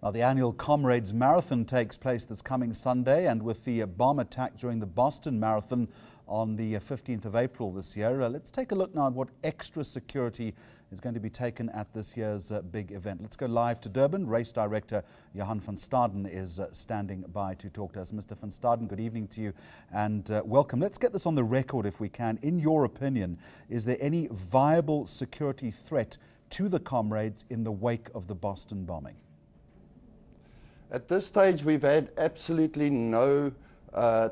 Now, the annual Comrades Marathon takes place this coming Sunday, and with the bomb attack during the Boston Marathon on the 15th of April this year, let's take a look now at what extra security is going to be taken at this year's big event. Let's go live to Durban. Race Director Johan van Staden is standing by to talk to us. Mr. van Staden, good evening to you and welcome. Let's get this on the record if we can. In your opinion, is there any viable security threat to the Comrades in the wake of the Boston bombing? At this stage, we've had absolutely no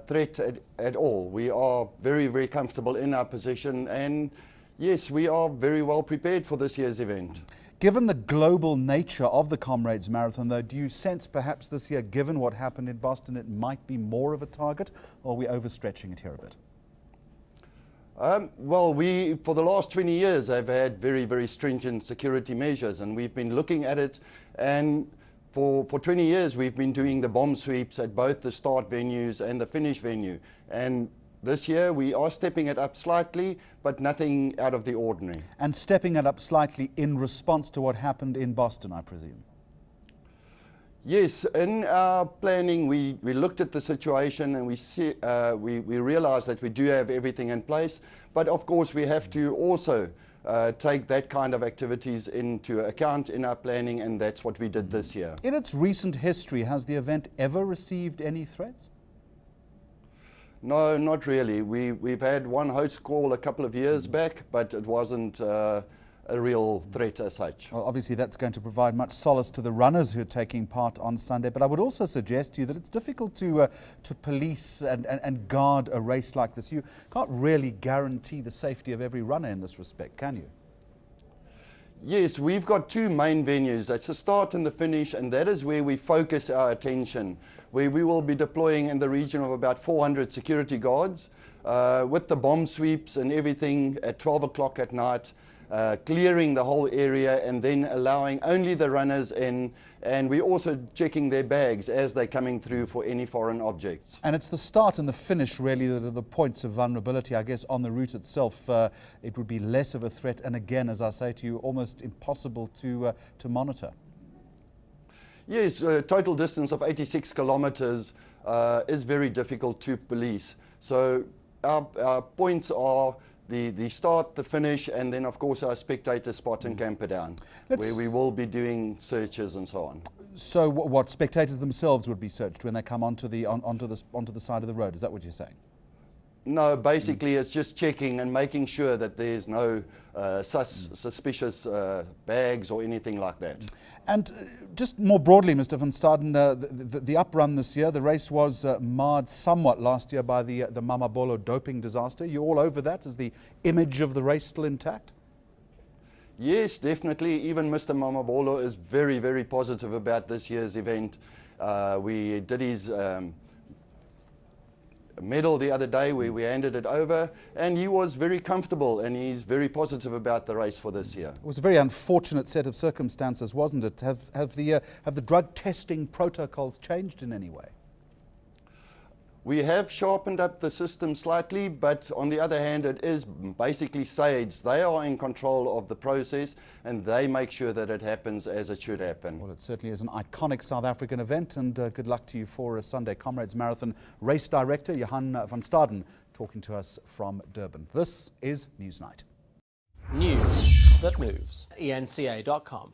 threat at all. We are very, very comfortable in our position, and yes, we are very well prepared for this year's event. Given the global nature of the Comrades Marathon, though, do you sense perhaps this year, given what happened in Boston, it might be more of a target, or are we overstretching it here a bit? Well, we, for the last 20 years, have had very, very stringent security measures, and we've been looking at it, and for 20 years, we've been doing the bomb sweeps at both the start venues and the finish venue. And this year, we are stepping it up slightly, but nothing out of the ordinary. And stepping it up slightly in response to what happened in Boston, I presume? Yes, in our planning, we looked at the situation and we realized that we do have everything in place. But of course, we have to also take that kind of activities into account in our planning, and that's what we did this year. In its recent history, has the event ever received any threats? No, not really. We've had one host call a couple of years back, but it wasn't a real threat as such. Well, obviously that's going to provide much solace to the runners who are taking part on Sunday, but I would also suggest to you that it's difficult to police and guard a race like this. You can't really guarantee the safety of every runner in this respect, can you? Yes, we've got two main venues. That's the start and the finish, and that is where we focus our attention, where we will be deploying in the region of about 400 security guards with the bomb sweeps and everything at 12 o'clock at night. Clearing the whole area and then allowing only the runners in, and we're also checking their bags as they're coming through for any foreign objects. And it's the start and the finish really that are the points of vulnerability. I guess on the route itself it would be less of a threat, and again, as I say to you, almost impossible to monitor. Yes, a total distance of 86 kilometers is very difficult to police. So our points are the start, the finish, and then of course our spectator spot and camper down, where we will be doing searches and so on. So what spectators themselves would be searched when they come onto the side of the road? Is that what you're saying? No, basically it's just checking and making sure that there's no suspicious bags or anything like that. And just more broadly, Mr. van Staden, the uprun this year, the race was marred somewhat last year by the Mamabolo doping disaster. You all over that? Is the image of the race still intact? Yes, definitely. Even Mr. Mamabolo is very, very positive about this year's event. We did his medal the other day where we handed it over, and he was very comfortable and he's very positive about the race for this year. It was a very unfortunate set of circumstances, wasn't it? Have the drug testing protocols changed in any way? We have sharpened up the system slightly, but on the other hand, it is basically SAIDs. They are in control of the process and they make sure that it happens as it should happen. Well, it certainly is an iconic South African event, and good luck to you for a Sunday. Comrades Marathon Race Director Johan van Staden talking to us from Durban. This is Newsnight. News that moves. ENCA.com.